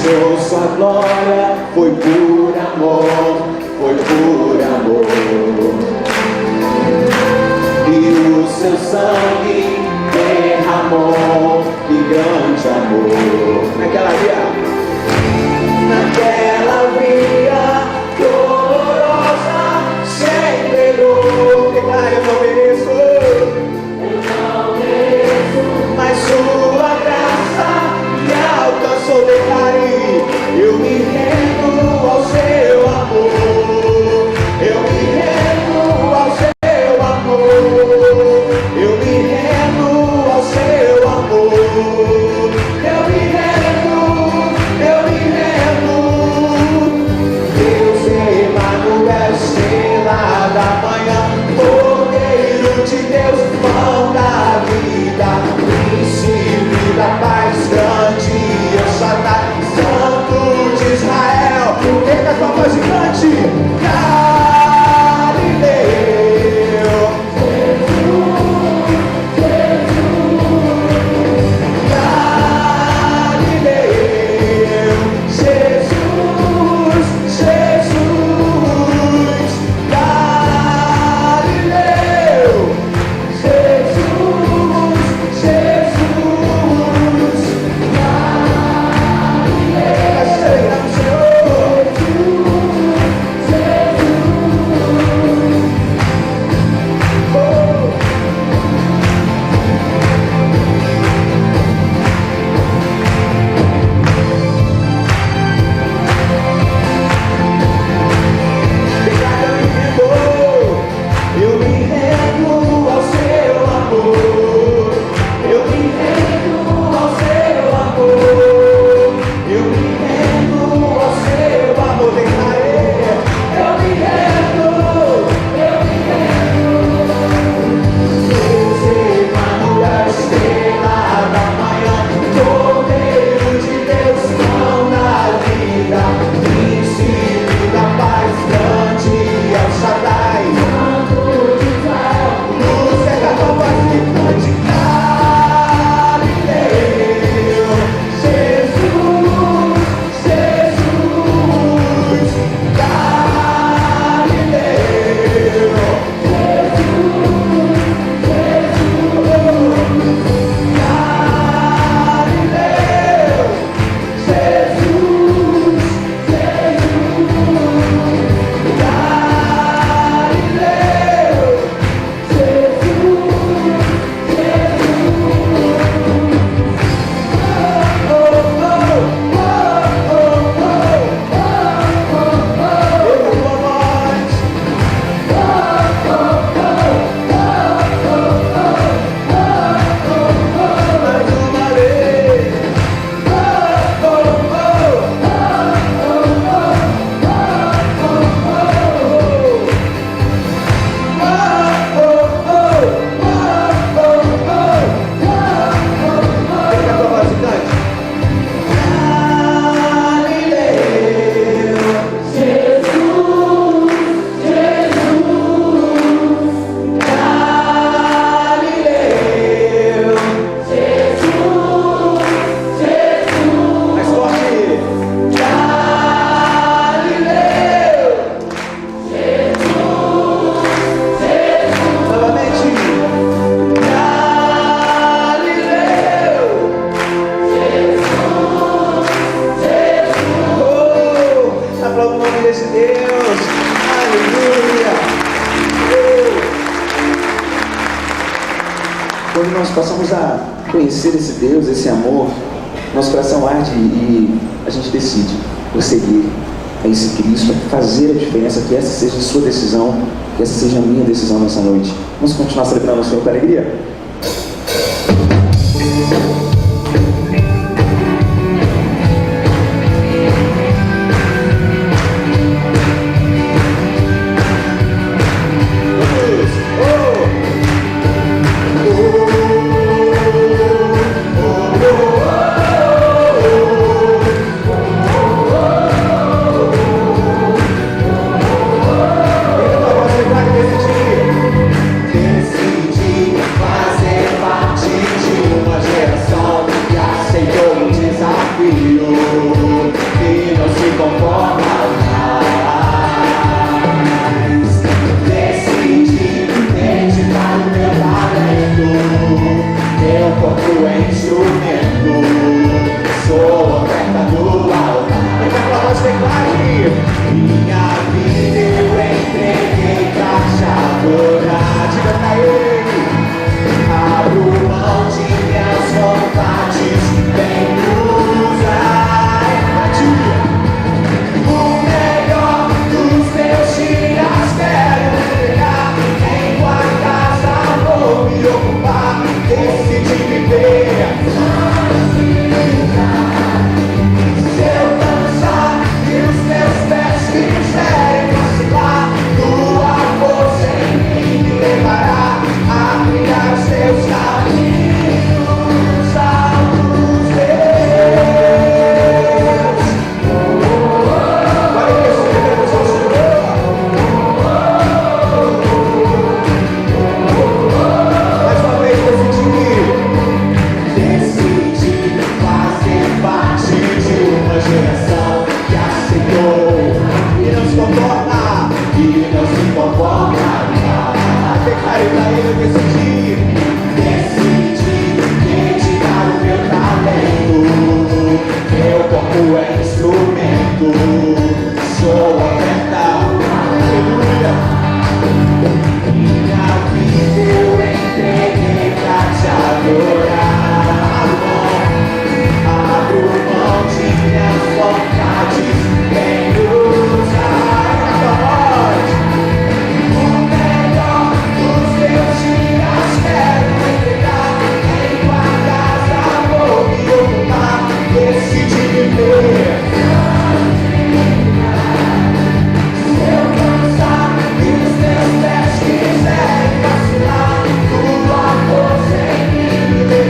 deixou sua glória, foi por amor, foi por amor. E o seu sangue derramou, que grande amor. Naquela via dolorosa, se entregou. Declara: eu não mereço, mas sua graça me alcançou. Declare: eu me rendo ao seu amor, eu me rendo ao seu amor, eu me rendo ao seu amor, eu me rendo, eu me rendo. Deus Emanuel, estrela da manhã, Cordeiro de Deus, pão da vida, príncipe da paz, grande El Shaddai, Santo de Israel. Erga a tua voz e cante: Galileu, Galileu, Jesus, Jesus, Galileu, Jesus, Jesus, Galileu, eu me rendo ao seu amor, eu me rendo ao seu amor, eu me rendo ao seu amor. Declarei: eu me rendo, eu me rendo. Deus Emanuel, estrela da manhã, Cordeiro de Deus, pão da vida, príncipe da paz, grande El Shaddai, luz é da tua voz que cante: Galileu, Jesus, Jesus, Galileu, Jesus, Jesus, Galileu, Jesus, mais forte: novamente, Galileu, oh, aplauda o nome desse Deus, aleluia. Quando nós passamos a conhecer esse Deus, esse amor, nosso coração arde e a gente decide prosseguir a esse Cristo, a fazer a diferença, que essa seja a sua decisão, que essa seja a minha decisão nessa noite. Vamos continuar celebrando o Senhor com alegria? Decidi fazer Tua força em mim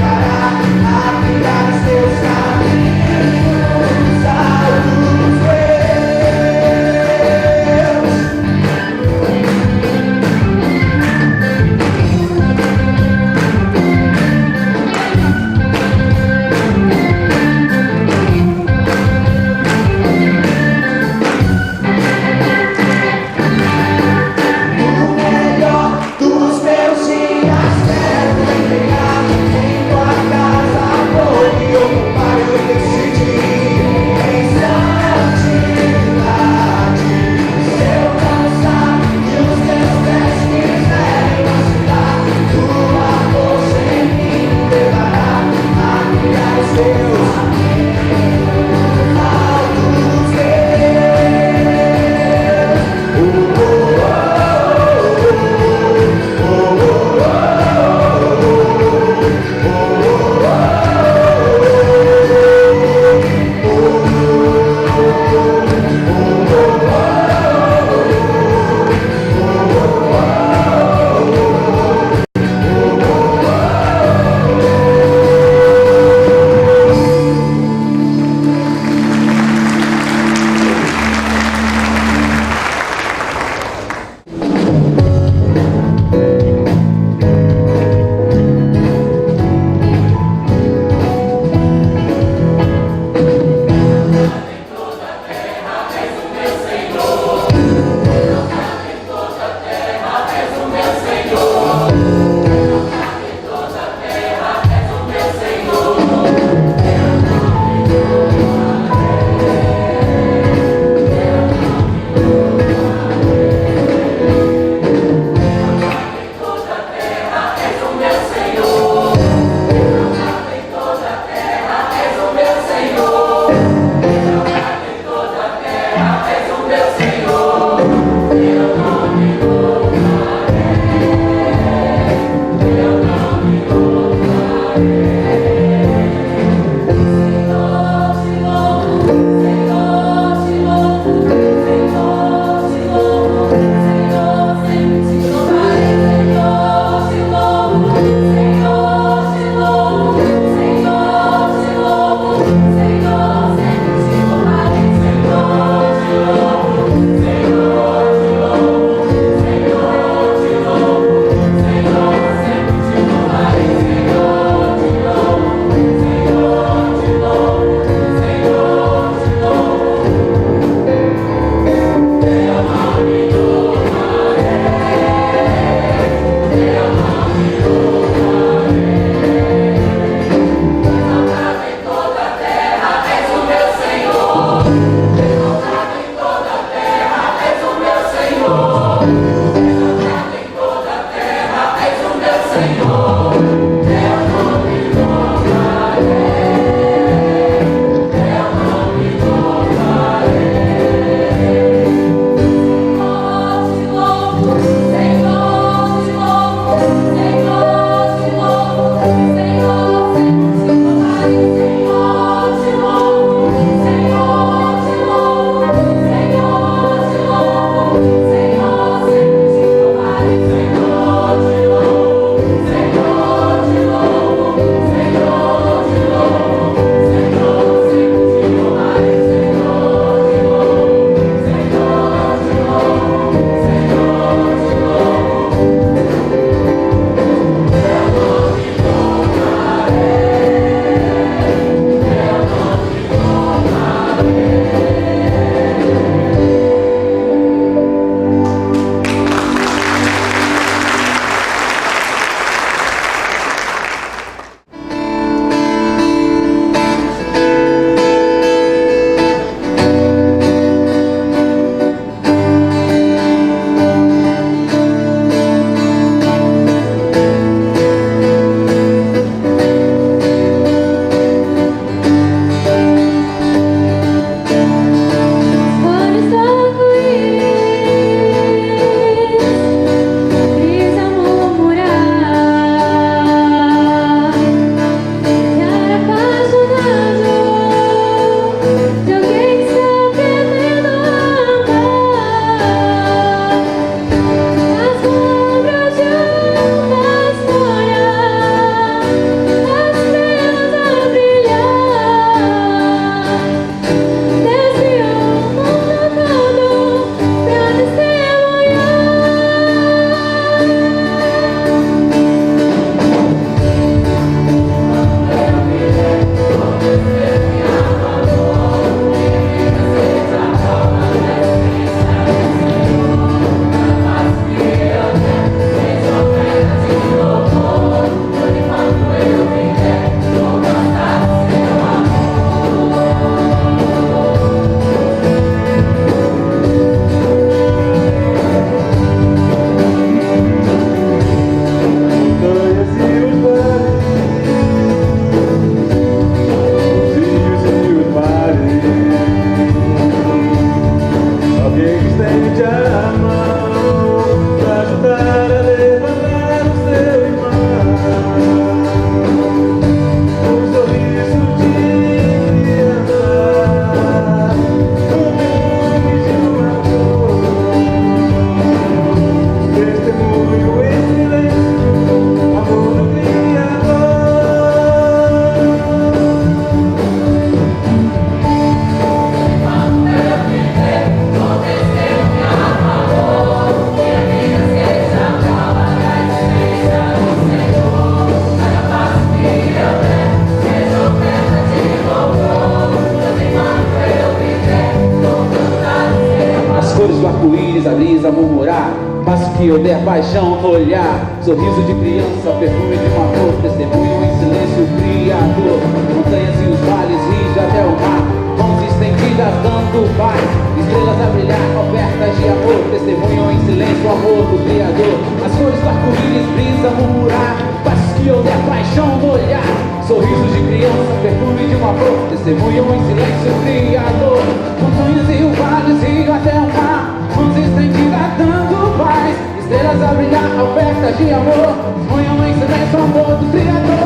paixão no olhar, sorriso de criança, perfume de um amor, testemunho em silêncio criador. Montanhas e os vales, rios até o mar, mãos estendidas dando paz, estrelas a brilhar, ofertas de amor, testemunho em silêncio, amor do Criador. As cores do arco-íris, brisa murmurar, passos que eu der paixão no olhar, sorriso de criança, perfume de um amor, testemunho em silêncio criador. Montanhas e os vales, rio até o mar, mãos estendidas dando paz, estrelas a brilhar, ofertas de amor, testemunho em silêncio, amor do Criador.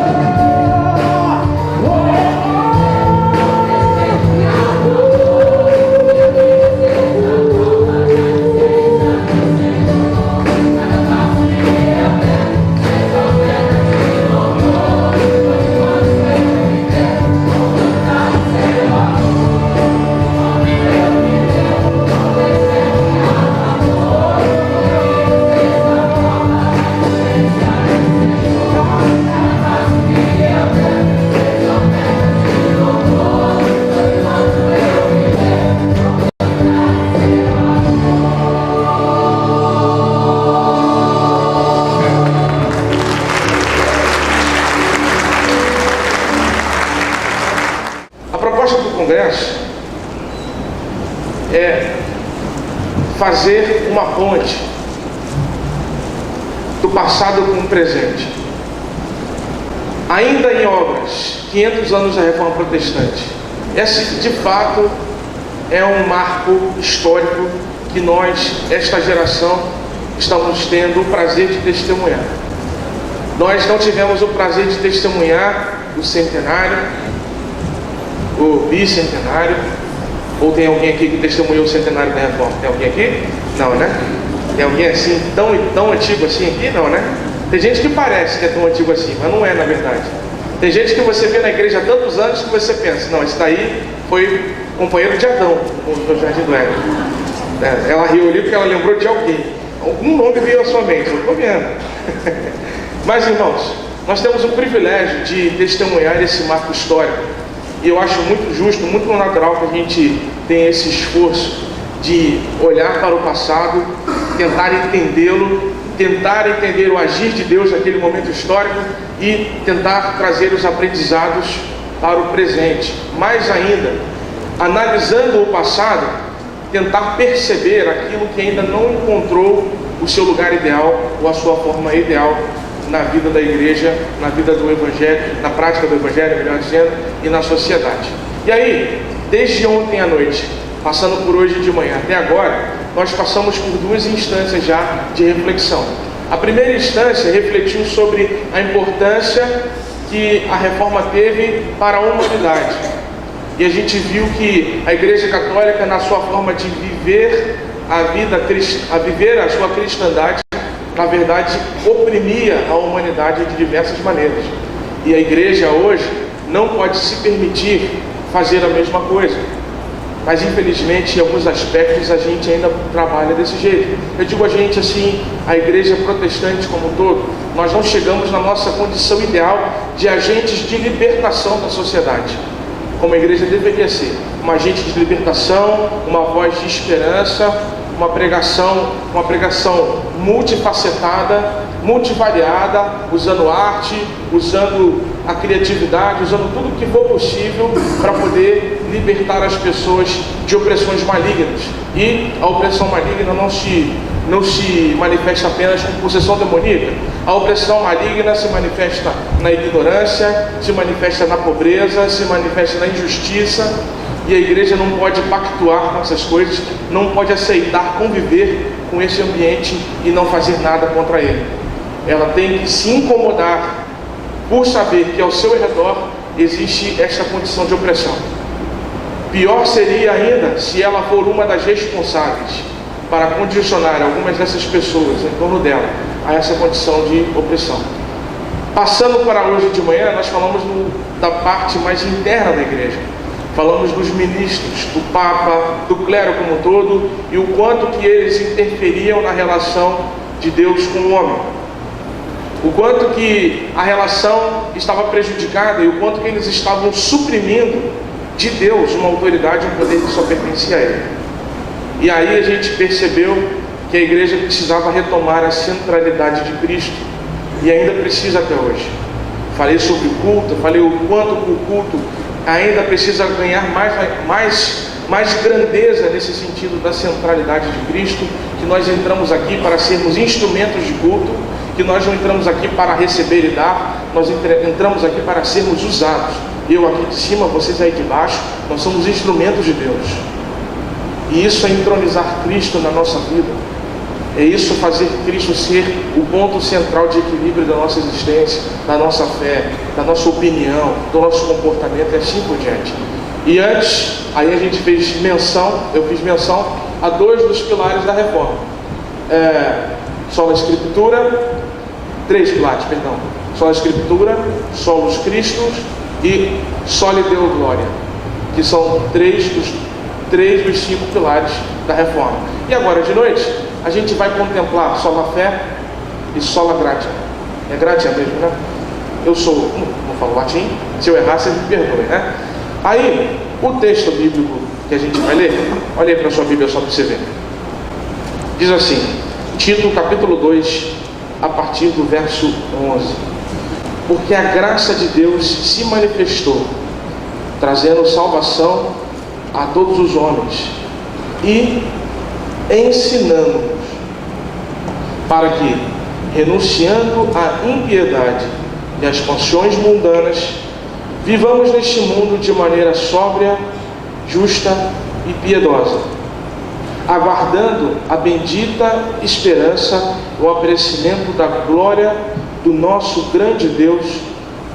Fazer uma ponte do passado com o presente. Ainda em obras, 500 anos da Reforma Protestante. Esse, de fato, é um marco histórico que nós, esta geração, estamos tendo o prazer de testemunhar. Nós não tivemos o prazer de testemunhar o centenário, o bicentenário. Ou tem alguém aqui que testemunhou o centenário da Reforma? Tem alguém aqui? Não, né? Tem alguém assim, tão antigo assim aqui? Não, né? Tem gente que parece que é tão antigo assim, mas não é na verdade. Tem gente que você vê na igreja há tantos anos que você pensa, não, esse daí foi companheiro de Adão no Jardim do Éden. Ela riu ali porque ela lembrou de alguém. Algum nome veio à sua mente, eu estou vendo. Mas irmãos, nós temos o privilégio de testemunhar esse marco histórico. E eu acho muito justo, muito natural que a gente tenha esse esforço de olhar para o passado, tentar entendê-lo, tentar entender o agir de Deus naquele momento histórico e tentar trazer os aprendizados para o presente. Mais ainda, analisando o passado, tentar perceber aquilo que ainda não encontrou o seu lugar ideal ou a sua forma ideal na vida da igreja, na vida do Evangelho, na prática do Evangelho, melhor dizendo, e na sociedade. E aí, desde ontem à noite, passando por hoje de manhã até agora, nós passamos por duas instâncias já de reflexão. A primeira instância refletiu sobre a importância que a reforma teve para a humanidade. E a gente viu que a Igreja Católica, na sua forma de viver viver a sua cristandade, na verdade, oprimia a humanidade de diversas maneiras. E a igreja hoje não pode se permitir fazer a mesma coisa. Mas infelizmente, em alguns aspectos, a gente ainda trabalha desse jeito. Eu digo a gente assim, a igreja protestante como um todo, nós não chegamos na nossa condição ideal de agentes de libertação da sociedade, como a igreja deveria ser. Um agente de libertação, uma voz de esperança, uma pregação multifacetada, multivariada, usando arte, usando a criatividade, usando tudo que for possível para poder libertar as pessoas de opressões malignas. E a opressão maligna não se manifesta apenas com possessão demoníaca. A opressão maligna se manifesta na ignorância, se manifesta na pobreza, se manifesta na injustiça. E a igreja não pode pactuar com essas coisas, não pode aceitar conviver com esse ambiente e não fazer nada contra ele. Ela tem que se incomodar por saber que ao seu redor existe esta condição de opressão. Pior seria ainda se ela for uma das responsáveis para condicionar algumas dessas pessoas em torno dela a essa condição de opressão. Passando para hoje de manhã, nós falamos da parte mais interna da igreja. Falamos dos ministros, do Papa, do clero como um todo, e o quanto que eles interferiam na relação de Deus com o homem. O quanto que a relação estava prejudicada e o quanto que eles estavam suprimindo de Deus uma autoridade, um poder que só pertencia a Ele. E aí a gente percebeu que a igreja precisava retomar a centralidade de Cristo, e ainda precisa até hoje. Falei sobre o culto, falei o quanto o culto ainda precisa ganhar mais grandeza nesse sentido da centralidade de Cristo, que nós entramos aqui para sermos instrumentos de culto, que nós não entramos aqui para receber e dar, nós entramos aqui para sermos usados. Eu aqui de cima, vocês aí de baixo, nós somos instrumentos de Deus. E isso é entronizar Cristo na nossa vida. É isso fazer Cristo ser o ponto central de equilíbrio da nossa existência, da nossa fé, da nossa opinião, do nosso comportamento e assim por diante. E antes, aí a gente fez menção, eu fiz menção a 2 dos pilares da reforma. Sola Escritura, 3 pilares, perdão. Sola Escritura, Solos Christus e Soli Deo Glória, que são 3 dos 5 pilares da reforma. E agora de noite, a gente vai contemplar sola fé e sola gratia. É gratia mesmo, né? Eu sou, não falo latim, se eu errar, você me perdoe, né? Aí, o texto bíblico que a gente vai ler, olha aí para a sua Bíblia só para você ver. Diz assim, Tito capítulo 2, a partir do verso 11. Porque a graça de Deus se manifestou, trazendo salvação a todos os homens e ensinando-nos, para que, renunciando à impiedade e às paixões mundanas, vivamos neste mundo de maneira sóbria, justa e piedosa, aguardando a bendita esperança, o aparecimento da glória do nosso grande Deus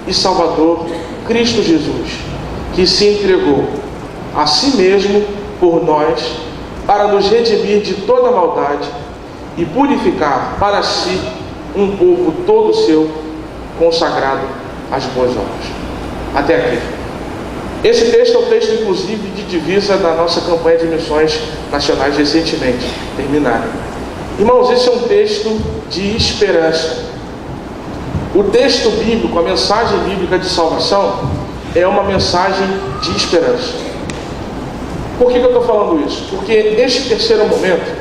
e Salvador, Cristo Jesus, que se entregou a si mesmo por nós, para nos redimir de toda maldade e purificar para si um povo todo seu, consagrado às boas obras. Até aqui. Esse texto é o texto, inclusive, de divisa da nossa campanha de missões nacionais recentemente terminada. Irmãos, esse é um texto de esperança. O texto bíblico, a mensagem bíblica de salvação, é uma mensagem de esperança. Por que eu estou falando isso? Porque este terceiro momento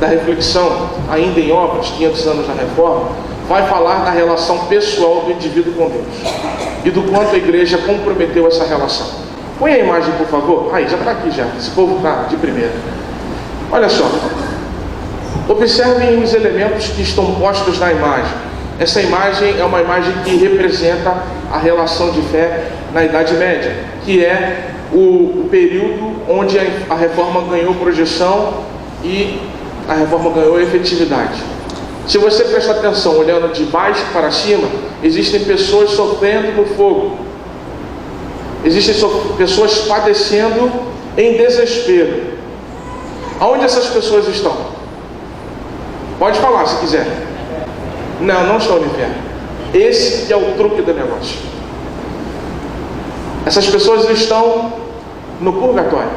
da reflexão, ainda em obras, 500 anos da reforma, vai falar da relação pessoal do indivíduo com Deus e do quanto a igreja comprometeu essa relação. Põe a imagem, por favor. Aí, já está aqui já. Esse povo está de primeira. Olha só. Observem os elementos que estão postos na imagem. Essa imagem é uma imagem que representa a relação de fé na Idade Média, que é o período onde a reforma ganhou projeção e a reforma ganhou efetividade. Se você prestar atenção, olhando de baixo para cima, existem pessoas sofrendo no fogo, existem pessoas padecendo em desespero. Aonde essas pessoas estão? Pode falar se quiser. Não estão no inferno. Esse que é o truque do negócio. Essas pessoas estão no purgatório,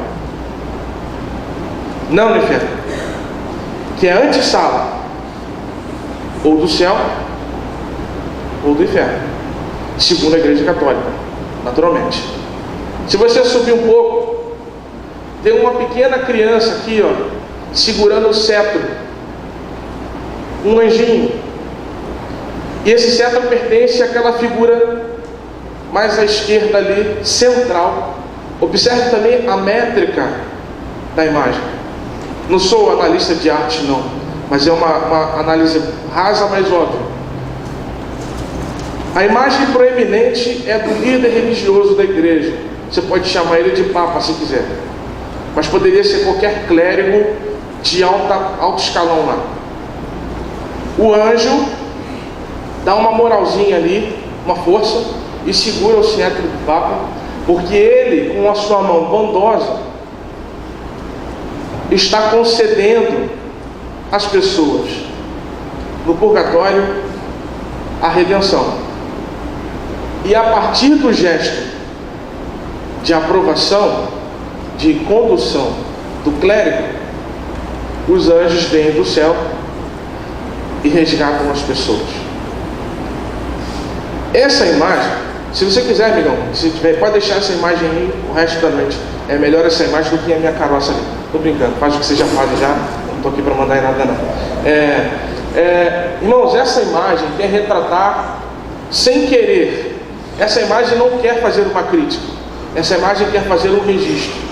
não no inferno, que é a antessala ou do céu ou do inferno, segundo a Igreja Católica, naturalmente. Se você subir um pouco, tem uma pequena criança aqui, ó, segurando o cetro, um anjinho, e esse cetro pertence àquela figura mais à esquerda ali, central. Observe também a métrica da imagem. Não sou analista de arte não, mas é uma análise rasa, mas óbvia. A imagem proeminente é do líder religioso da igreja. Você pode chamar ele de papa se quiser, mas poderia ser qualquer clérigo de alto escalão lá. O anjo dá uma moralzinha ali, uma força, e segura o cetro do papa, porque ele, com a sua mão bondosa, está concedendo às pessoas no purgatório a redenção. E a partir do gesto de aprovação, de condução do clérigo, os anjos vêm do céu e resgatam as pessoas. Essa imagem, se você quiser, amigão, se tiver, pode deixar essa imagem aí o resto da noite. É melhor essa imagem do que a minha carroça ali. Estou brincando, faz o que você já faz já, estou aqui para mandar em nada não. Irmãos, essa imagem quer retratar sem querer. Essa imagem não quer fazer uma crítica. Essa imagem quer fazer um registro.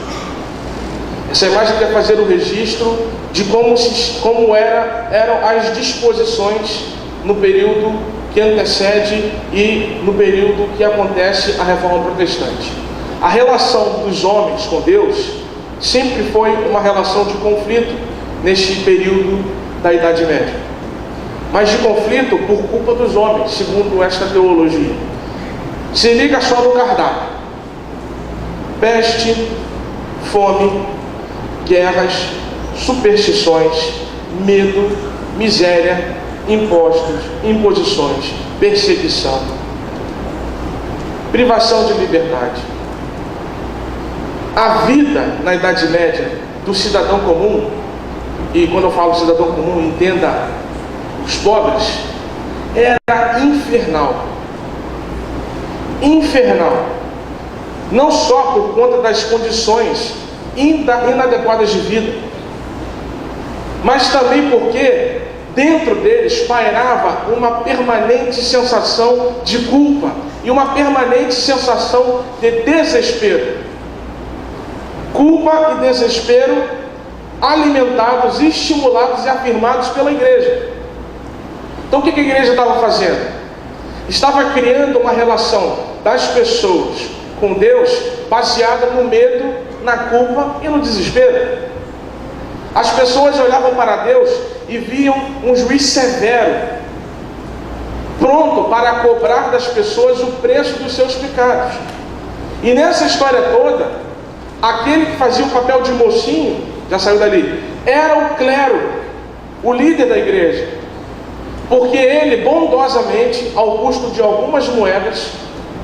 Essa imagem quer fazer o registro de como eram as disposições no período que antecede e no período que acontece a Reforma Protestante. A relação dos homens com Deus sempre foi uma relação de conflito neste período da Idade Média. Mas de conflito por culpa dos homens, segundo esta teologia. Se liga só no cardápio: peste, fome, guerras, superstições, medo, miséria, impostos, imposições, perseguição, privação de liberdade. A vida na Idade Média do cidadão comum, e quando eu falo cidadão comum, entenda os pobres, era infernal. Infernal. Não só por conta das condições inadequadas de vida, mas também porque dentro deles pairava uma permanente sensação de culpa e uma permanente sensação de desespero. Culpa e desespero alimentados, estimulados e afirmados pela igreja. Então o que a igreja estava fazendo? Estava criando uma relação das pessoas com Deus baseada no medo, na culpa e no desespero. As pessoas olhavam para Deus e viam um juiz severo, pronto para cobrar das pessoas o preço dos seus pecados. E nessa história toda, aquele que fazia o papel de mocinho, já saiu dali, era o clero, o líder da igreja, porque ele bondosamente, ao custo de algumas moedas,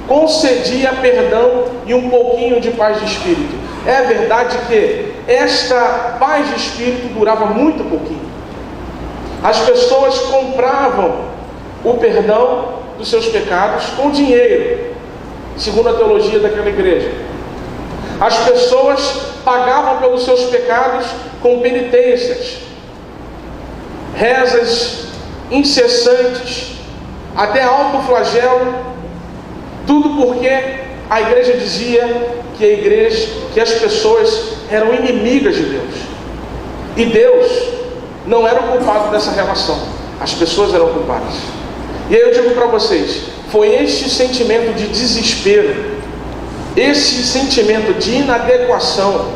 concedia perdão e um pouquinho de paz de espírito. É verdade que esta paz de espírito durava muito pouquinho. As pessoas compravam o perdão dos seus pecados com dinheiro, segundo a teologia daquela igreja. As pessoas pagavam pelos seus pecados com penitências, rezas incessantes, até autoflagelo, tudo porque a igreja dizia que as pessoas eram inimigas de Deus. E Deus não era o culpado dessa relação, as pessoas eram culpadas. E aí eu digo para vocês, foi este sentimento de desespero, esse sentimento de inadequação,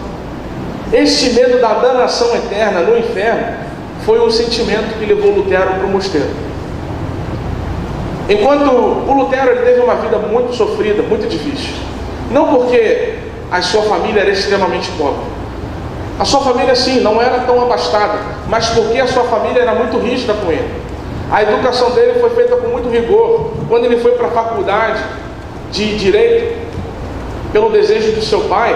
este medo da danação eterna no inferno, foi o sentimento que levou Lutero para o mosteiro. Enquanto o Lutero ele teve uma vida muito sofrida, muito difícil, não porque a sua família era extremamente pobre, a sua família sim, não era tão abastada, mas porque a sua família era muito rígida com ele. A educação dele foi feita com muito rigor. Quando ele foi para a faculdade de Direito, pelo desejo do seu pai,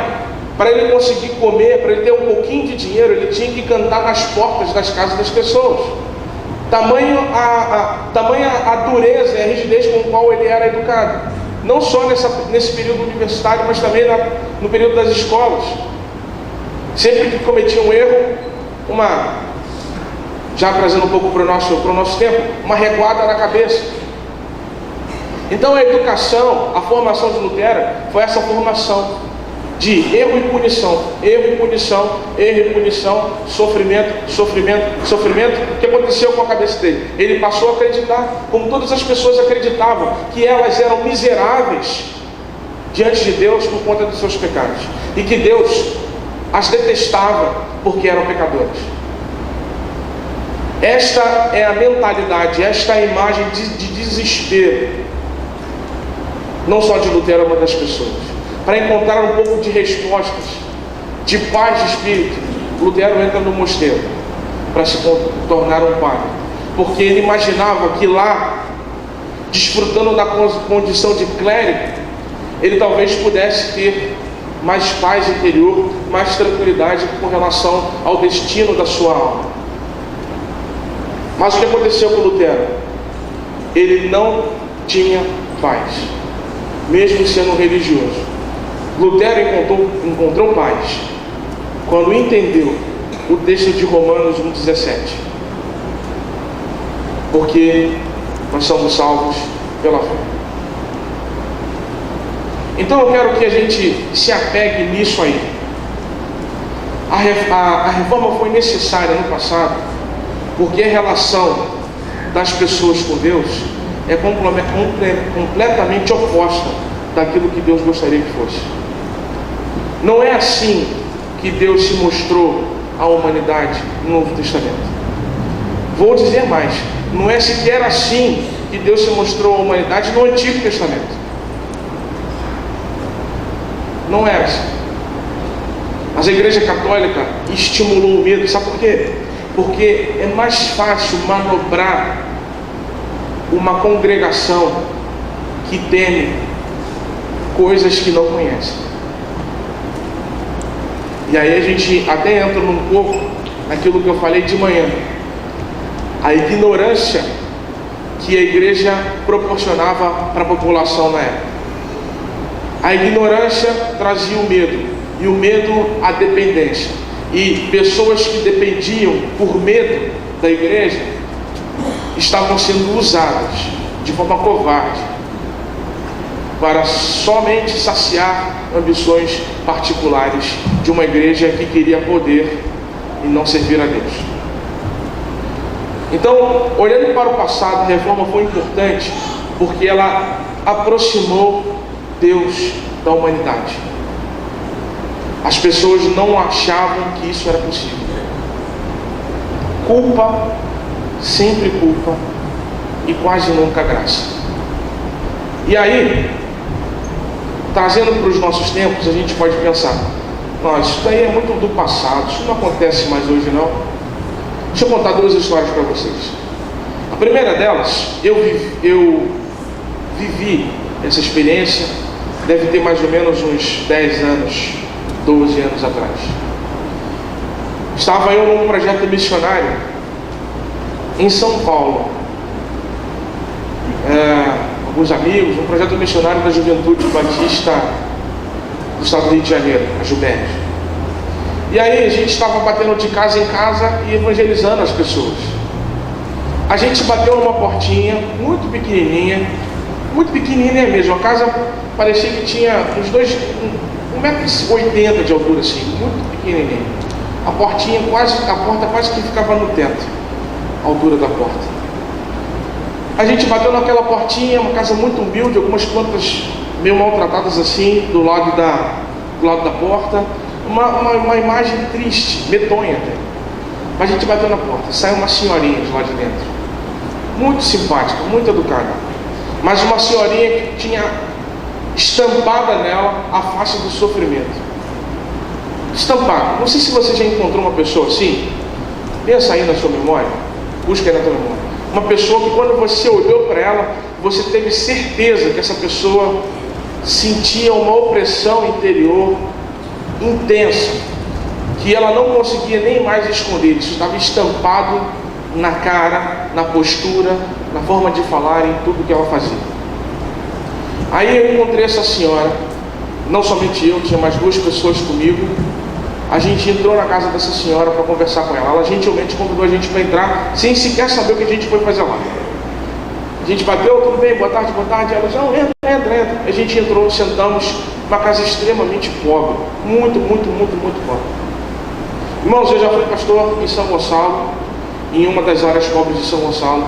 para ele conseguir comer, para ele ter um pouquinho de dinheiro, ele tinha que cantar nas portas das casas das pessoas. Tamanha a dureza e a rigidez com a qual ele era educado. Não só nesse período universitário, mas também no período das escolas. Sempre que cometia um erro, já trazendo um pouco para o nosso tempo, uma reguada na cabeça. Então a educação, a formação de Lutero foi essa formação de erro e punição, erro e punição, erro e punição, sofrimento, sofrimento, sofrimento. O que aconteceu com a cabeça dele? Ele passou a acreditar, como todas as pessoas acreditavam, que elas eram miseráveis diante de Deus por conta dos seus pecados, e que Deus as detestava porque eram pecadores. Esta é a mentalidade, esta é a imagem de desespero, não só de Lutero, mas das pessoas. Para encontrar um pouco de respostas, de paz de espírito, Lutero entra no mosteiro para se tornar um padre, porque ele imaginava que lá, desfrutando da condição de clérigo, ele talvez pudesse ter mais paz interior, mais tranquilidade com relação ao destino da sua alma. Mas o que aconteceu com Lutero? Ele não tinha paz, mesmo sendo religioso. Lutero encontrou paz quando entendeu o texto de Romanos 1,17. Porque nós somos salvos pela fé. Então eu quero que a gente se apegue nisso aí. A reforma foi necessária no passado, porque a relação das pessoas com Deus é completamente oposta daquilo que Deus gostaria que fosse. Não é assim que Deus se mostrou à humanidade no Novo Testamento. Vou dizer mais, não é sequer assim que Deus se mostrou à humanidade no Antigo Testamento. Não era assim. Mas a Igreja Católica estimulou o medo, sabe por quê? Porque é mais fácil manobrar uma congregação que teme coisas que não conhece. E aí a gente até entra um pouco naquilo que eu falei de manhã. A ignorância que a igreja proporcionava para a população na época. A ignorância trazia o medo, e o medo a dependência. E pessoas que dependiam por medo da igreja estavam sendo usadas de forma covarde para somente saciar ambições particulares de uma igreja que queria poder e não servir a Deus. Então, olhando para o passado, a reforma foi importante porque ela aproximou Deus da humanidade. As pessoas não achavam que isso era possível. Culpa, sempre culpa, e quase nunca graça. E aí, trazendo para os nossos tempos, a gente pode pensar: nossa, isso daí é muito do passado, isso não acontece mais hoje não. Deixa eu contar duas histórias para vocês. A primeira delas, eu vivi essa experiência, deve ter mais ou menos uns 10 anos, 12 anos atrás. Estava eu num projeto missionário em São Paulo. Alguns amigos, um projeto missionário da Juventude Batista do estado do Rio de Janeiro, a Jubério. E aí a gente estava batendo de casa em casa e evangelizando as pessoas. A gente bateu numa portinha muito pequenininha mesmo. A casa parecia que tinha uns 1,80 m de altura, assim, muito pequenininha. A porta quase que ficava no teto, a altura da porta. A gente bateu naquela portinha, uma casa muito humilde, algumas plantas meio maltratadas assim, do lado da porta. Uma imagem triste, medonha até. Mas a gente bateu na porta, saiu uma senhorinha de lá de dentro. Muito simpática, muito educada. Mas uma senhorinha que tinha estampada nela a face do sofrimento. Estampada. Não sei se você já encontrou uma pessoa assim. Pensa aí na sua memória. Busca aí na tua memória. Uma pessoa que quando você olhou para ela, você teve certeza que essa pessoa sentia uma opressão interior intensa, que ela não conseguia nem mais esconder. Isso estava estampado na cara, na postura, na forma de falar, em tudo que ela fazia. Aí eu encontrei essa senhora, não somente eu, tinha mais 2 pessoas comigo. A gente entrou na casa dessa senhora para conversar com ela. Ela gentilmente convidou a gente para entrar, sem sequer saber o que a gente foi fazer lá. A gente bateu, tudo bem, boa tarde. Ela disse: não, entra. A gente entrou, sentamos, uma casa extremamente pobre, muito pobre. Irmãos, eu já fui pastor em São Gonçalo, em uma das áreas pobres de São Gonçalo,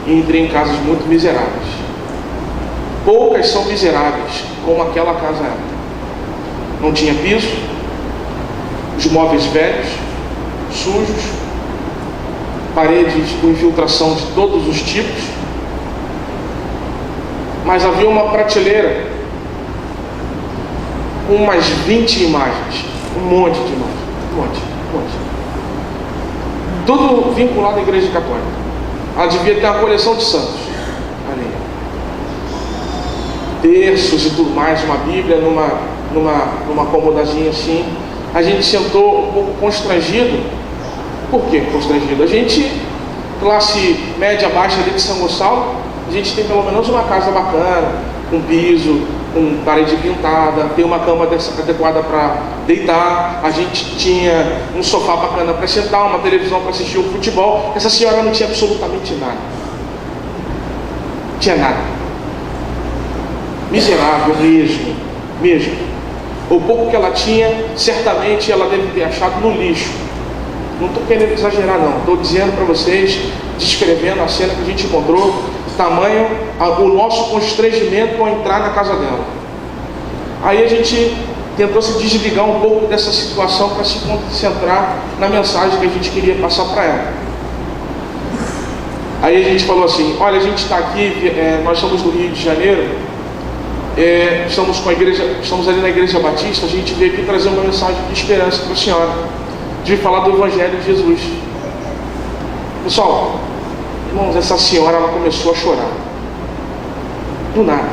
e entrei em casas muito miseráveis. Poucas são miseráveis como aquela casa era. Não tinha piso, os móveis velhos, sujos, paredes com infiltração de todos os tipos, mas havia uma prateleira com umas 20 imagens, um monte de imagens, um monte. Tudo vinculado à Igreja Católica. Ela devia ter uma coleção de santos ali, terços e tudo mais, uma Bíblia numa comodazinha assim. A gente sentou um pouco constrangido. Por que constrangido? A gente, classe média baixa ali de São Gonçalo, a gente tem pelo menos uma casa bacana, com piso, com parede pintada, tem uma cama adequada para deitar, a gente tinha um sofá bacana para sentar, uma televisão para assistir o futebol. Essa senhora não tinha absolutamente nada. Tinha nada. Miserável mesmo. O pouco que ela tinha, certamente ela deve ter achado no lixo. Não estou querendo exagerar não, estou dizendo para vocês, descrevendo a cena que a gente encontrou, tamanho o nosso constrangimento ao entrar na casa dela. Aí a gente tentou se desligar um pouco dessa situação para se concentrar na mensagem que a gente queria passar para ela. Aí a gente falou assim: olha, a gente está aqui, nós somos do Rio de Janeiro, estamos ali na Igreja Batista, a gente veio aqui trazer uma mensagem de esperança para a senhora, de falar do Evangelho de Jesus. Pessoal, irmãos, essa senhora, ela começou a chorar do nada,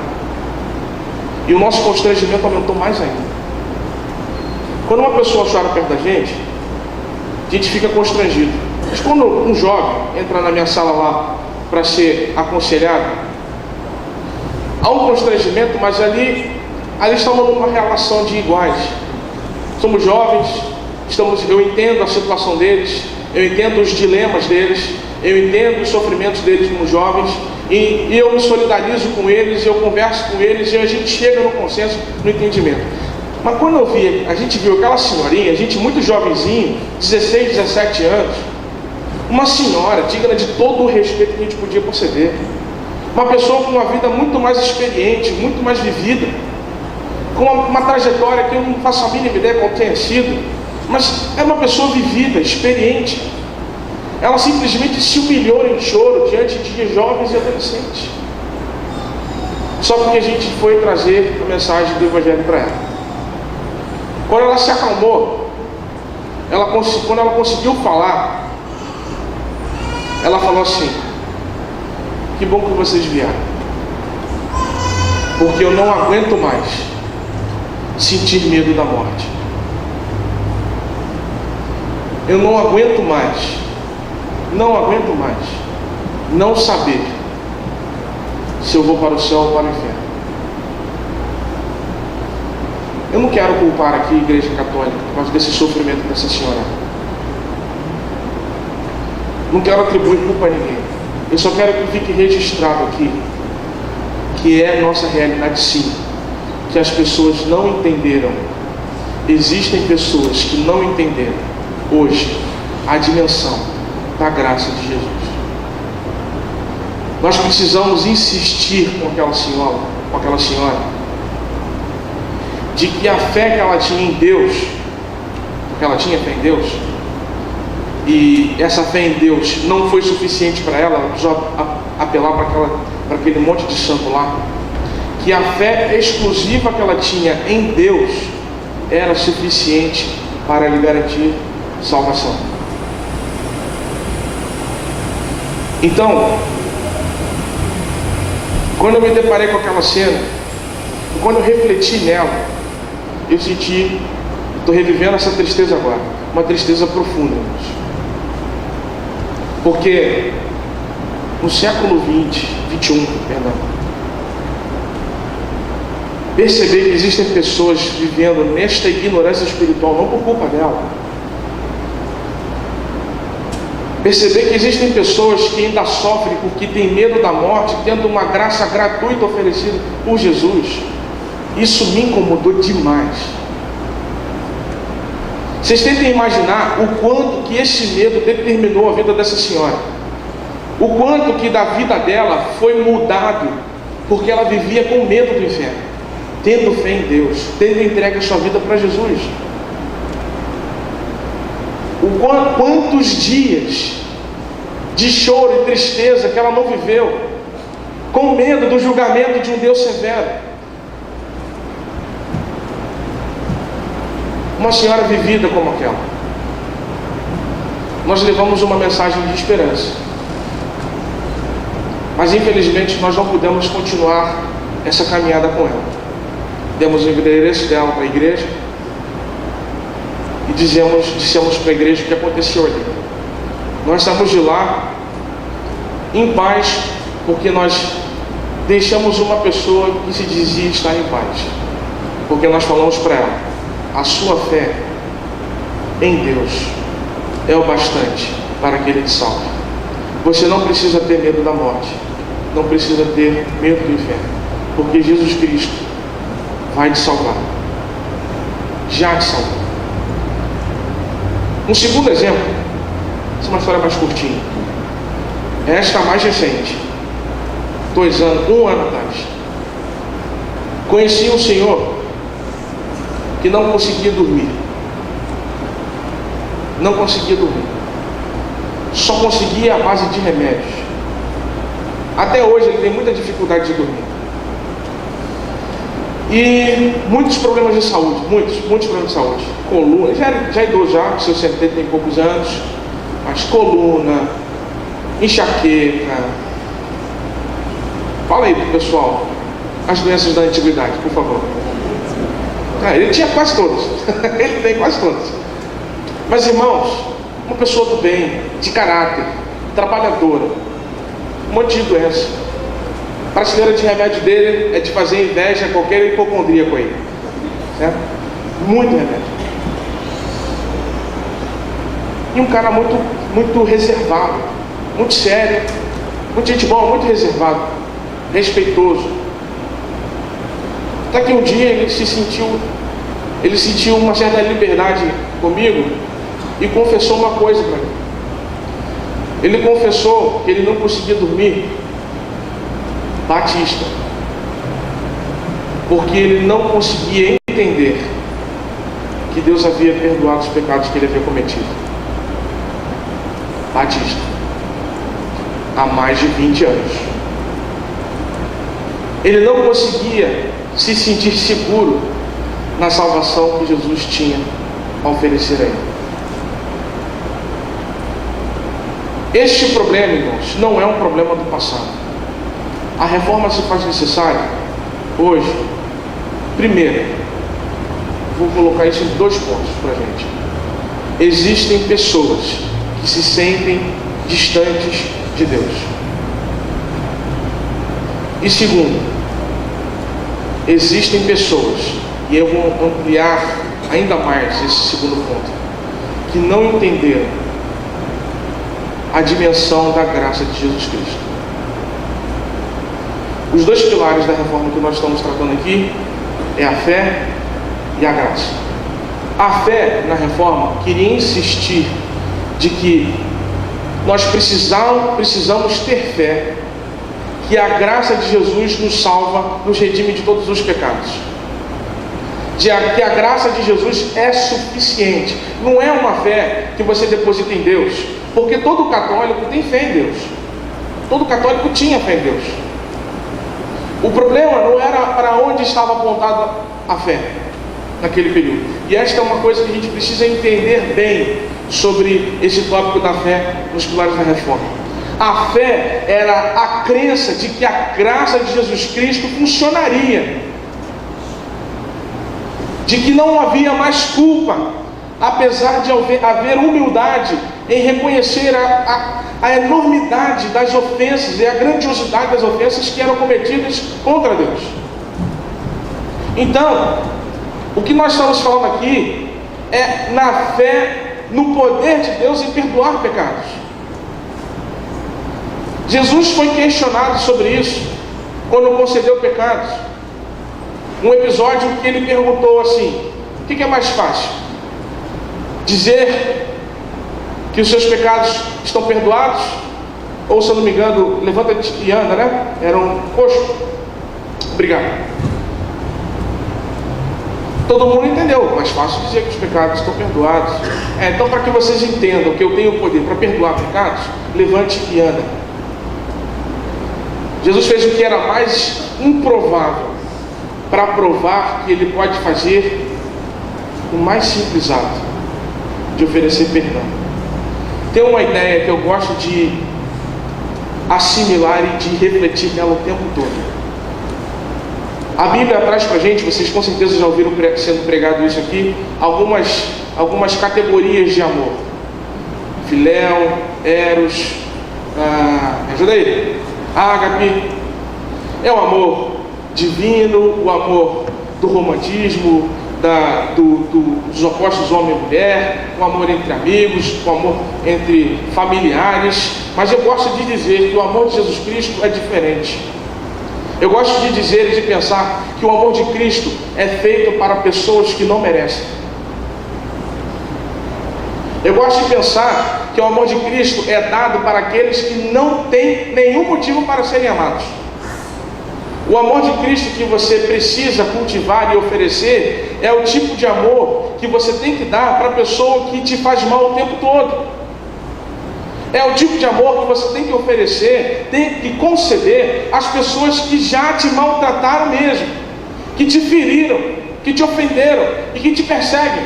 e o nosso constrangimento aumentou mais ainda. Quando uma pessoa chora perto da gente, a gente fica constrangido. Mas quando um jovem entra na minha sala lá para ser aconselhado, há um constrangimento, mas ali estamos numa relação de iguais. Somos jovens, eu entendo a situação deles, eu entendo os dilemas deles, eu entendo os sofrimentos deles como jovens, e eu me solidarizo com eles, eu converso com eles, e a gente chega no consenso, no entendimento. Mas quando a gente viu aquela senhorinha, a gente muito jovenzinho, 16, 17 anos, uma senhora digna de todo o respeito que a gente podia conceder, uma pessoa com uma vida muito mais experiente, muito mais vivida, com uma trajetória que eu não faço a mínima ideia qual tenha sido, mas é uma pessoa vivida, experiente. Ela simplesmente se humilhou em choro diante de jovens e adolescentes, só porque a gente foi trazer a mensagem do Evangelho para ela. Quando ela se acalmou, quando ela conseguiu falar, ela falou assim: que bom que vocês vieram, porque eu não aguento mais sentir medo da morte. Eu não aguento mais não saber se eu vou para o céu ou para o inferno. Eu não quero culpar aqui a Igreja Católica por causa desse sofrimento dessa senhora. Não quero atribuir culpa a ninguém. Eu só quero que fique registrado aqui que é nossa realidade, sim, que as pessoas não entenderam. Existem pessoas que não entenderam hoje a dimensão da graça de Jesus. Nós precisamos insistir com aquela senhora, de que a fé que ela tinha em Deus, porque ela tinha fé em Deus, e essa fé em Deus não foi suficiente para ela precisou apelar para aquele monte de santo lá, que a fé exclusiva que ela tinha em Deus era suficiente para lhe garantir salvação. Então, quando eu me deparei com aquela cena, quando eu refleti nela, eu senti, estou revivendo essa tristeza agora, uma tristeza profunda, irmãos. Porque no século 21, perceber que existem pessoas vivendo nesta ignorância espiritual, não por culpa dela. Perceber que existem pessoas que ainda sofrem porque têm medo da morte, tendo uma graça gratuita oferecida por Jesus. Isso me incomodou demais. Vocês tentem imaginar o quanto que esse medo determinou a vida dessa senhora. O quanto que da vida dela foi mudado porque ela vivia com medo do inferno, tendo fé em Deus, tendo entregue a sua vida para Jesus. Quantos dias de choro e tristeza que ela não viveu, com medo do julgamento de um Deus severo. Uma senhora vivida como aquela. Nós levamos uma mensagem de esperança, mas infelizmente nós não pudemos continuar essa caminhada com ela. Demos o endereço dela para a igreja e dissemos para a igreja o que aconteceu ali. Nós saímos de lá em paz, porque nós deixamos uma pessoa que se dizia estar em paz, porque nós falamos para ela: a sua fé em Deus é o bastante para que Ele te salve. Você não precisa ter medo da morte, não precisa ter medo do inferno, porque Jesus Cristo vai te salvar, já te salvou. Um segundo exemplo, essa é uma história mais curtinha, esta mais recente, 2 anos, 1 ano atrás. Conheci um senhor que não conseguia dormir. Não conseguia dormir. Só conseguia à base de remédios. Até hoje ele tem muita dificuldade de dormir. E muitos problemas de saúde, muitos problemas de saúde. Coluna, já é idoso já, seus 70 e poucos anos, mas coluna, enxaqueca. Fala aí pro pessoal as doenças da antiguidade, por favor. Ele tinha quase todas. Ele tem quase todas. Mas irmãos, uma pessoa do bem, de caráter, trabalhadora, um monte de doença. A prateleira de remédio dele é de fazer inveja a qualquer hipocondríaco aí, certo? Muito remédio. E um cara muito reservado, muito sério, muito gente boa, muito reservado, respeitoso. Até que um dia ele sentiu uma certa liberdade comigo e confessou uma coisa para mim. Ele confessou que ele não conseguia dormir batista, porque ele não conseguia entender que Deus havia perdoado os pecados que ele havia cometido. Batista, há mais de 20 anos. Ele não conseguia se sentir seguro na salvação que Jesus tinha a oferecer a ele. Este problema, irmãos, não é um problema do passado. A reforma se faz necessária hoje. Primeiro, vou colocar isso em 2 pontos para a gente. Existem pessoas que se sentem distantes de Deus. E segundo, existem pessoas, e eu vou ampliar ainda mais esse segundo ponto, que não entenderam a dimensão da graça de Jesus Cristo. Os 2 pilares da reforma que nós estamos tratando aqui é a fé e a graça. A fé na reforma queria insistir de que nós precisamos ter fé que a graça de Jesus nos salva, nos redime de todos os pecados. Que a graça de Jesus é suficiente. Não é uma fé que você deposita em Deus, porque todo católico tem fé em Deus. Todo católico tinha fé em Deus. O problema não era para onde estava apontada a fé naquele período. E esta é uma coisa que a gente precisa entender bem sobre esse tópico da fé nos pilares da reforma. A fé era a crença de que a graça de Jesus Cristo funcionaria, de que não havia mais culpa, apesar de haver humildade em reconhecer a enormidade das ofensas e a grandiosidade das ofensas que eram cometidas contra Deus. Então, o que nós estamos falando aqui é na fé no poder de Deus em perdoar pecados. Jesus foi questionado sobre isso quando concedeu pecados. Um episódio que ele perguntou assim: o que é mais fácil? Dizer que os seus pecados estão perdoados? Ou, se eu não me engano, levanta-te e anda, né? Era um coxo. Obrigado. Todo mundo entendeu, mais fácil dizer que os pecados estão perdoados. Então, para que vocês entendam que eu tenho o poder para perdoar pecados, levante e anda. Jesus fez o que era mais improvável para provar que ele pode fazer o mais simples ato de oferecer perdão. Tem uma ideia que eu gosto de assimilar e de refletir nela o tempo todo. A Bíblia traz para a gente, vocês com certeza já ouviram sendo pregado isso aqui, algumas categorias de amor: filéu, eros, me ajuda aí, ágape. É o amor divino, o amor do romantismo, dos opostos homem e mulher, o amor entre amigos, o amor entre familiares. Mas eu gosto de dizer que o amor de Jesus Cristo é diferente. Eu gosto de dizer e de pensar que o amor de Cristo é feito para pessoas que não merecem. Eu gosto de pensar que o amor de Cristo é dado para aqueles que não têm nenhum motivo para serem amados. O amor de Cristo que você precisa cultivar e oferecer é o tipo de amor que você tem que dar para a pessoa que te faz mal o tempo todo. É o tipo de amor que você tem que oferecer, tem que conceder às pessoas que já te maltrataram mesmo, que te feriram, que te ofenderam e que te perseguem.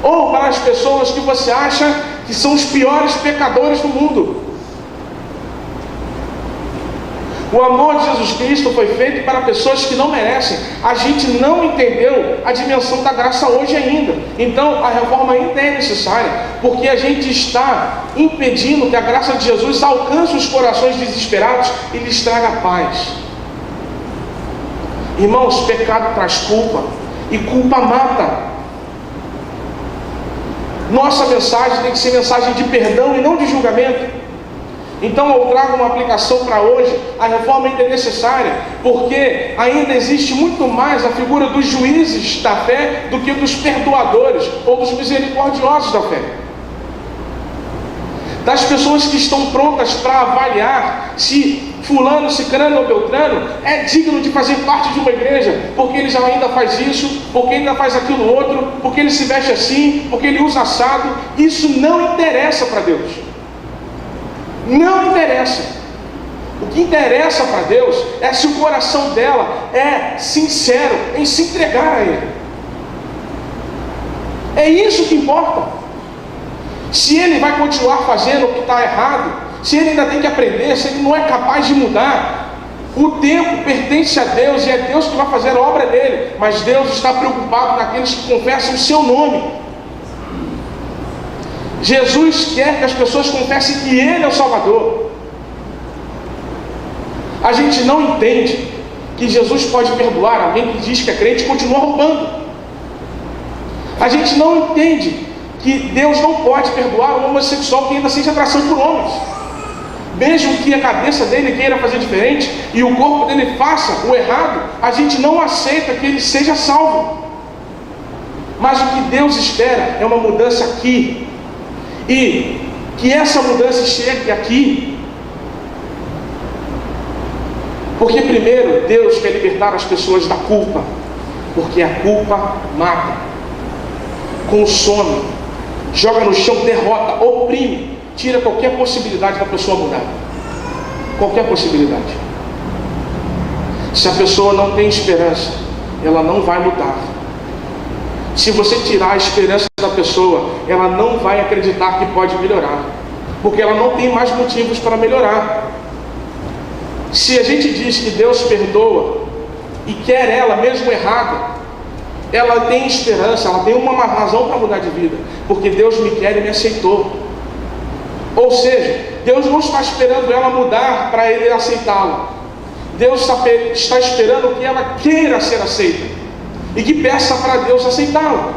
Ou para as pessoas que você acha que são os piores pecadores do mundo. O amor de Jesus Cristo foi feito para pessoas que não merecem. A gente não entendeu a dimensão da graça hoje ainda. Então a reforma ainda é necessária, porque a gente está impedindo que a graça de Jesus alcance os corações desesperados e lhes traga paz. Irmãos, pecado traz culpa, e culpa mata. Nossa mensagem tem que ser mensagem de perdão e não de julgamento. Então eu trago uma aplicação para hoje. A reforma ainda é necessária, porque ainda existe muito mais a figura dos juízes da fé do que dos perdoadores ou dos misericordiosos da fé. Das pessoas que estão prontas para avaliar se fulano, cicrano ou beltrano é digno de fazer parte de uma igreja, porque ele já ainda faz isso, porque ele ainda faz aquilo outro, porque ele se veste assim, porque ele usa assado. Isso não interessa para Deus. Não interessa. O que interessa para Deus é se o coração dela é sincero em se entregar a Ele. É isso que importa. Se ele vai continuar fazendo o que está errado, se ele ainda tem que aprender, se ele não é capaz de mudar, o tempo pertence a Deus e é Deus que vai fazer a obra dele. Mas Deus está preocupado naqueles que confessam o seu nome. Jesus quer que as pessoas confessem que Ele é o Salvador. A gente não entende que Jesus pode perdoar alguém que diz que é crente e continua roubando. A gente não entende que Deus não pode perdoar um homossexual que ainda sente atração por homens, mesmo que a cabeça dele queira fazer diferente e o corpo dele faça o errado. A gente não aceita que ele seja salvo. Mas o que Deus espera é uma mudança aqui. E que essa mudança chegue aqui. Porque primeiro Deus quer libertar as pessoas da culpa, porque a culpa mata, consome, joga no chão, derrota, oprime, tira qualquer possibilidade da pessoa mudar. Qualquer possibilidade. Se a pessoa não tem esperança, ela não vai mudar. Se você tirar a esperança da pessoa, ela não vai acreditar que pode melhorar, porque ela não tem mais motivos para melhorar. Se a gente diz que Deus perdoa e quer ela mesmo errada, ela tem esperança, ela tem uma razão para mudar de vida, porque Deus me quer e me aceitou. Ou seja, Deus não está esperando ela mudar para Ele aceitá-la. Deus está esperando que ela queira ser aceita e que peça para Deus aceitá-la.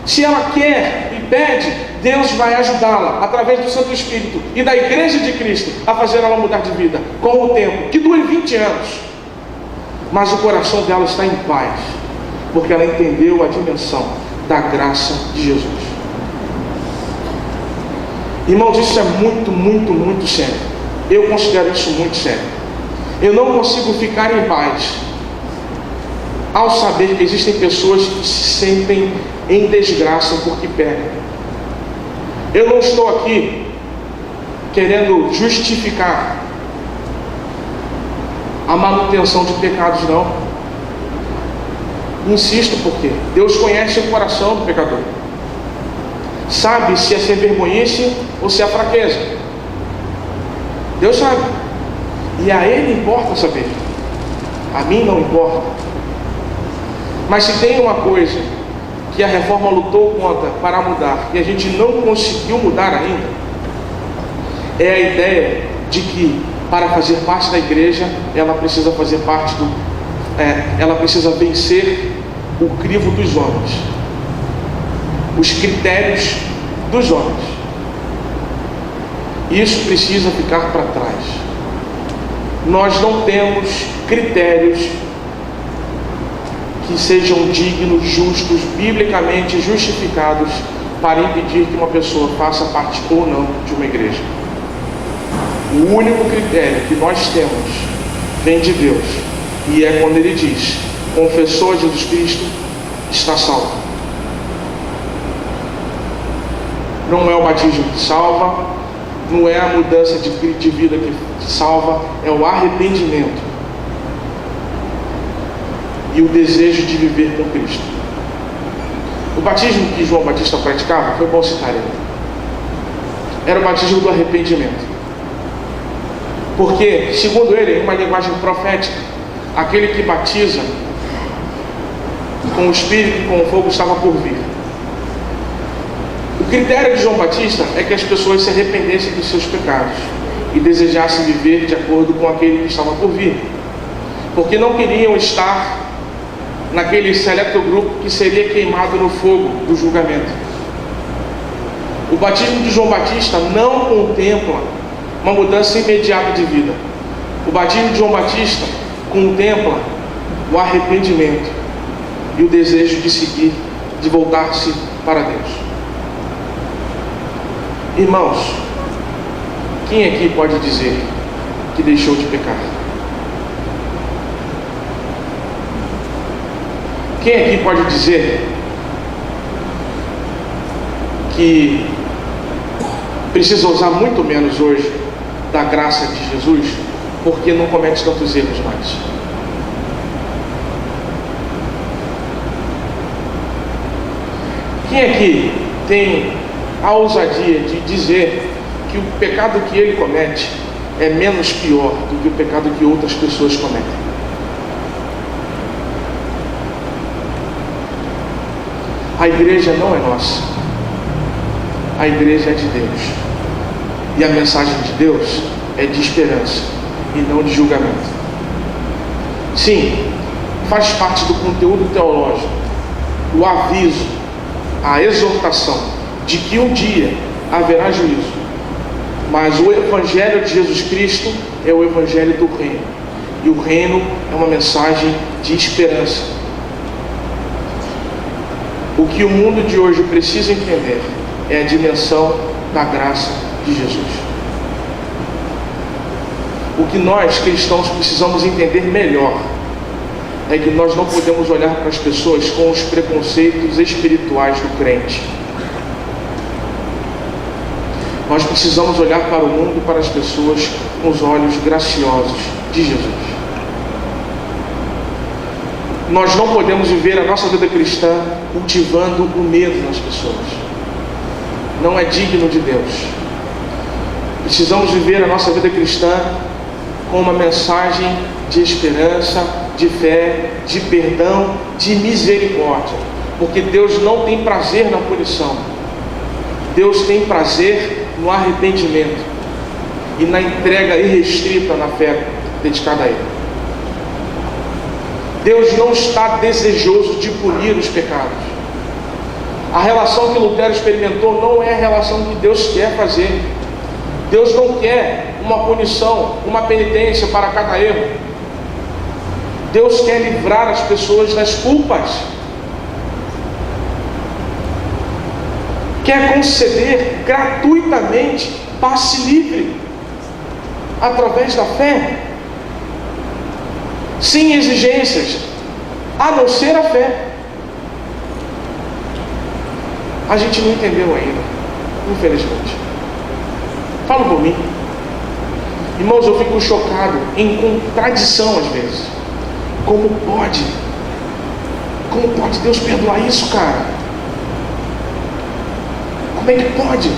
Se ela quer e pede, Deus vai ajudá-la através do Santo Espírito e da Igreja de Cristo a fazer ela mudar de vida com o tempo, que dure 20 anos. Mas o coração dela está em paz, porque ela entendeu a dimensão da graça de Jesus. Irmãos, isso é muito, muito, muito sério. Eu considero isso muito sério. Eu não consigo ficar em paz ao saber que existem pessoas que se sentem em desgraça porque pecam. Eu não estou aqui querendo justificar a manutenção de pecados, não. Insisto, porque Deus conhece o coração do pecador, sabe se é ser vergonhice ou se é fraqueza. Deus sabe, e a Ele importa saber, a mim não importa. Mas se tem uma coisa que a reforma lutou contra para mudar e a gente não conseguiu mudar ainda, é a ideia de que para fazer parte da igreja, ela precisa fazer parte ela precisa vencer o crivo dos homens, os critérios dos homens. Isso precisa ficar para trás. Nós não temos critérios que sejam dignos, justos, biblicamente justificados para impedir que uma pessoa faça parte ou não de uma igreja. O único critério que nós temos vem de Deus, e é quando Ele diz: confessou a Jesus Cristo, está salvo. Não é o batismo que salva, não é a mudança de vida que salva, é o arrependimento e o desejo de viver com Cristo. O batismo que João Batista praticava, foi bom citar ele, era o batismo do arrependimento. Porque, segundo ele, em uma linguagem profética, aquele que batiza com o Espírito e com o fogo estava por vir. O critério de João Batista é que as pessoas se arrependessem dos seus pecados e desejassem viver de acordo com aquele que estava por vir, porque não queriam estar naquele seleto grupo que seria queimado no fogo do julgamento. O batismo de João Batista não contempla uma mudança imediata de vida. O batismo de João Batista contempla o arrependimento e o desejo de seguir, de voltar-se para Deus. Irmãos, quem aqui pode dizer que deixou de pecar? Quem aqui pode dizer que precisa usar muito menos hoje da graça de Jesus, porque não comete tantos erros mais? Quem aqui tem a ousadia de dizer que o pecado que ele comete é menos pior do que o pecado que outras pessoas cometem? A igreja não é nossa, a igreja é de Deus, e a mensagem de Deus é de esperança e não de julgamento. Sim, faz parte do conteúdo teológico o aviso, a exortação de que um dia haverá juízo, mas o Evangelho de Jesus Cristo é o Evangelho do Reino, e o Reino é uma mensagem de esperança. O que o mundo de hoje precisa entender é a dimensão da graça de Jesus. O que nós cristãos precisamos entender melhor é que nós não podemos olhar para as pessoas com os preconceitos espirituais do crente. Nós precisamos olhar para o mundo e para as pessoas com os olhos graciosos de Jesus. Nós não podemos viver a nossa vida cristã cultivando o medo nas pessoas. Não é digno de Deus. Precisamos viver a nossa vida cristã com uma mensagem de esperança, de fé, de perdão, de misericórdia. Porque Deus não tem prazer na punição. Deus tem prazer no arrependimento e na entrega irrestrita na fé dedicada a Ele. Deus não está desejoso de punir os pecados. A relação que Lutero experimentou não é a relação que Deus quer fazer. Deus não quer uma punição, uma penitência para cada erro. Deus quer livrar as pessoas das culpas. Quer conceder gratuitamente passe livre através da fé, sem exigências, a não ser a fé. A gente não entendeu ainda, infelizmente. Falo por mim. Irmãos, eu fico chocado, em contradição às vezes. Como pode Deus perdoar isso, cara? Como é que pode?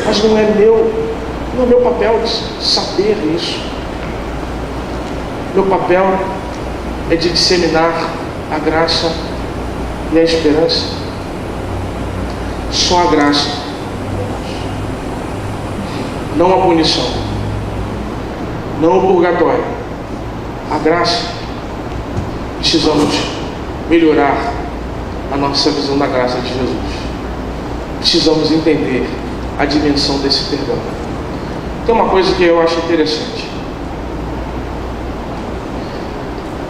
Mas não é meu papel saber isso. Meu papel é de disseminar a graça e a esperança. Só a graça, não a punição. não o purgatório, a graça. Precisamos melhorar a nossa visão da graça de Jesus. Precisamos entender a dimensão desse perdão. Tem uma coisa que eu acho interessante.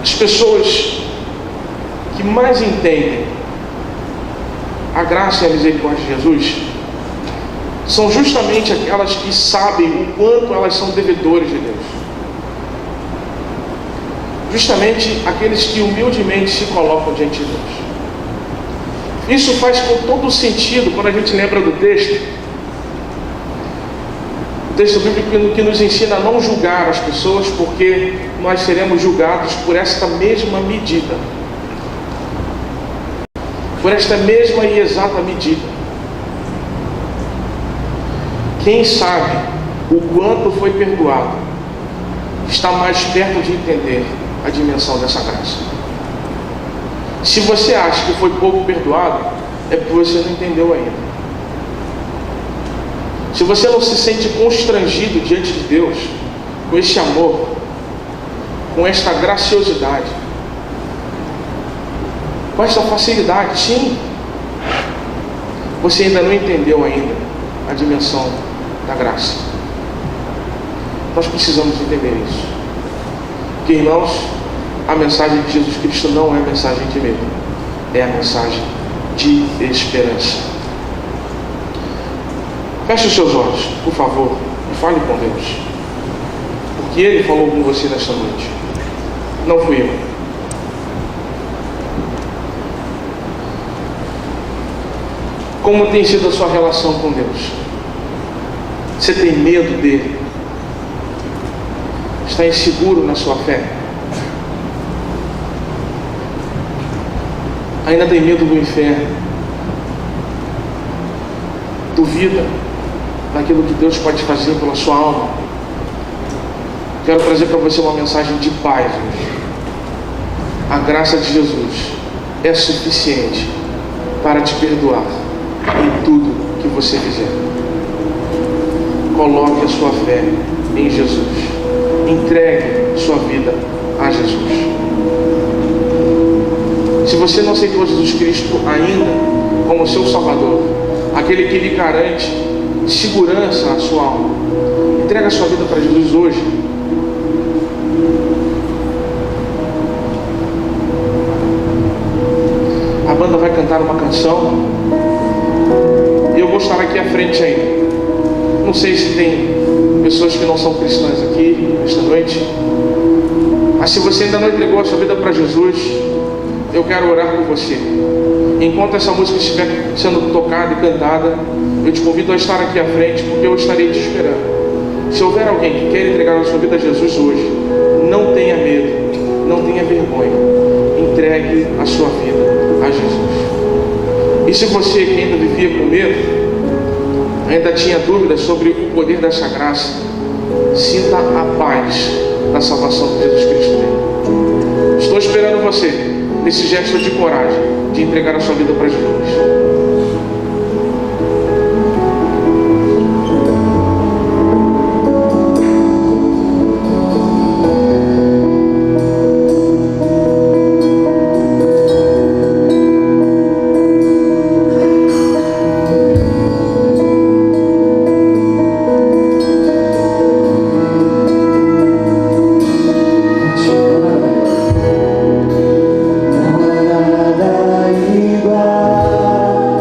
As pessoas que mais entendem a graça e a misericórdia de Jesus são justamente aquelas que sabem o quanto elas são devedores de Deus. Justamente aqueles que humildemente se colocam diante de Deus. Isso faz com todo sentido quando a gente lembra do texto. O texto bíblico que nos ensina a não julgar as pessoas, porque nós seremos julgados por esta mesma medida. Por esta mesma e exata medida. Quem sabe o quanto foi perdoado está mais perto de entender a dimensão dessa graça. Se você acha que foi pouco perdoado, é porque você não entendeu ainda. Se você não se sente constrangido diante de Deus com esse amor, com esta graciosidade, com esta facilidade, sim, você ainda não entendeu ainda a dimensão da graça. Nós precisamos entender isso. Porque, irmãos, a mensagem de Jesus Cristo não é mensagem de medo, é a mensagem de esperança. Feche os seus olhos, por favor, e fale com Deus, porque Ele falou com você nesta noite, não fui eu. Como tem sido a sua relação com Deus? Você tem medo dele? Está inseguro na sua fé? Ainda tem medo do inferno? Duvida daquilo que Deus pode fazer pela sua alma? Quero trazer para você uma mensagem de paz hoje. A graça de Jesus é suficiente para te perdoar em tudo que você fizer. Coloque a sua fé em Jesus. Entregue sua vida a Jesus. Se você não aceitou Jesus Cristo ainda como seu Salvador, aquele que lhe garante segurança à sua alma, entregue a sua vida para Jesus hoje. A banda vai cantar uma canção e eu vou estar aqui à frente ainda. Não sei se tem pessoas que não são cristãs aqui esta noite, mas se você ainda não entregou a sua vida para Jesus, eu quero orar por você. Enquanto essa música estiver sendo tocada e cantada, eu te convido a estar aqui à frente, porque eu estarei te esperando. Se houver alguém que quer entregar a sua vida a Jesus hoje, não tenha medo, não tenha vergonha, entregue a sua vida a Jesus. E se você que ainda vivia com medo, ainda tinha dúvidas sobre o poder dessa graça, sinta a paz da salvação que Jesus Cristo tem. Estou esperando você nesse gesto de coragem de entregar a sua vida para Jesus. Nada igual.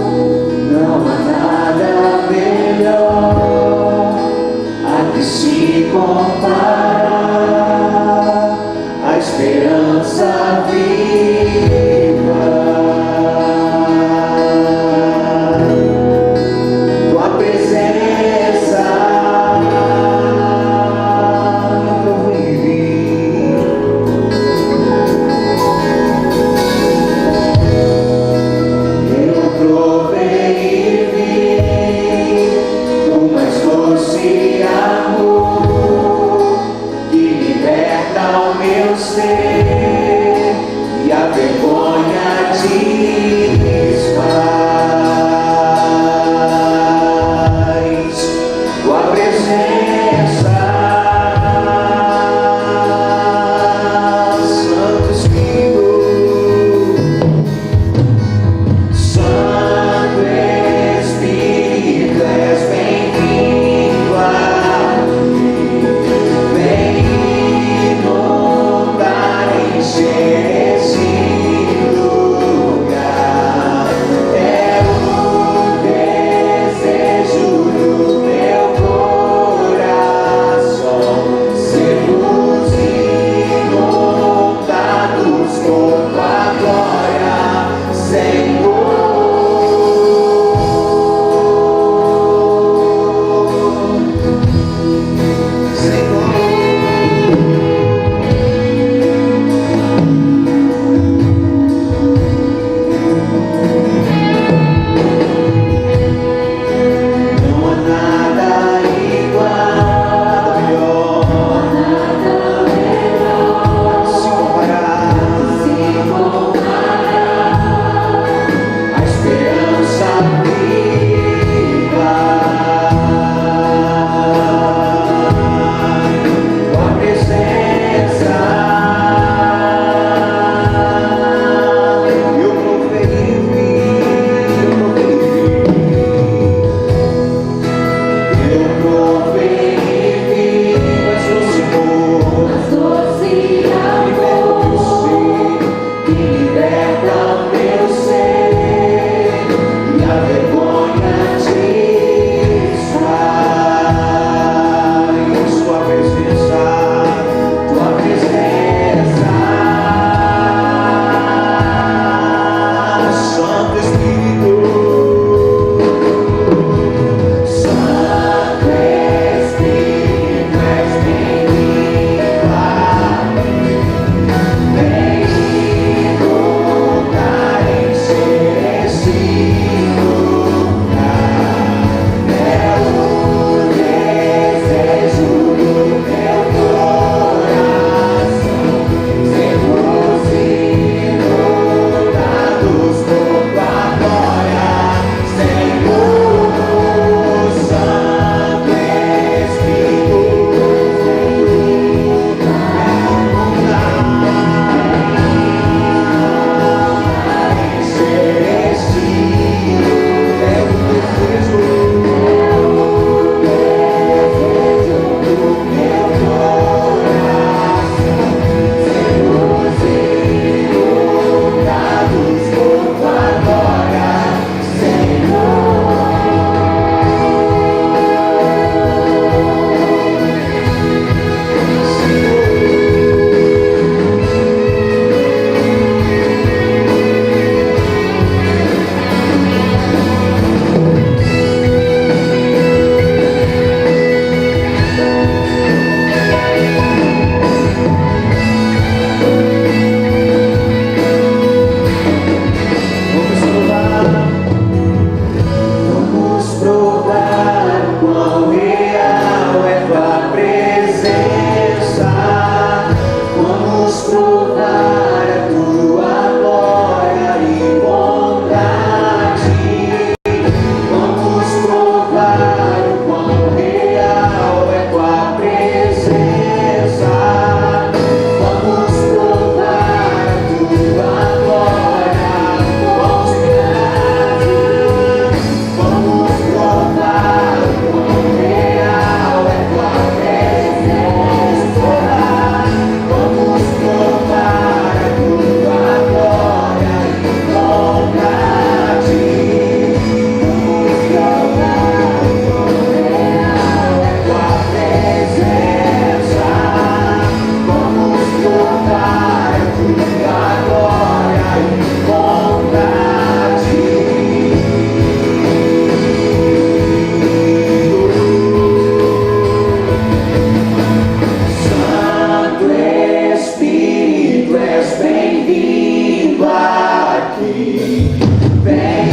Vem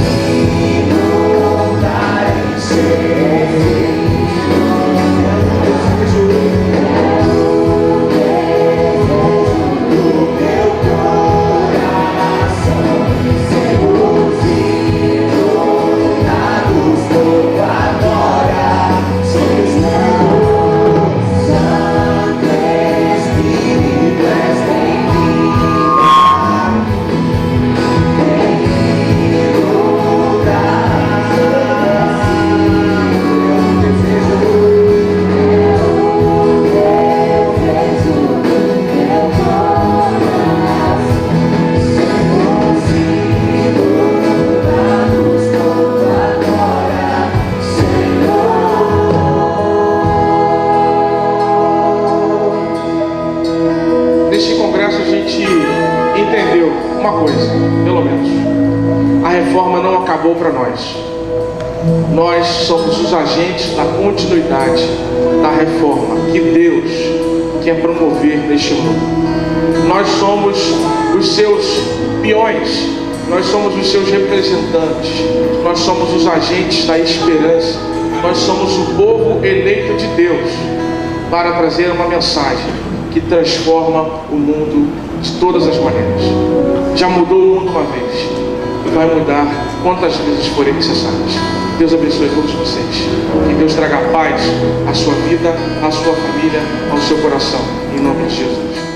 inundar e encher. Neste congresso a gente entendeu uma coisa, pelo menos. A reforma não acabou para nós. Nós somos os agentes da continuidade da reforma que Deus quer promover neste mundo. Nós somos os seus peões, nós somos os seus representantes, nós somos os agentes da esperança, nós somos o povo eleito de Deus para trazer uma mensagem que transforma o mundo de todas as maneiras. Já mudou o mundo uma vez, vai mudar quantas vezes forem necessárias. Deus abençoe todos vocês. Que Deus traga paz à sua vida, à sua família, ao seu coração. Em nome de Jesus.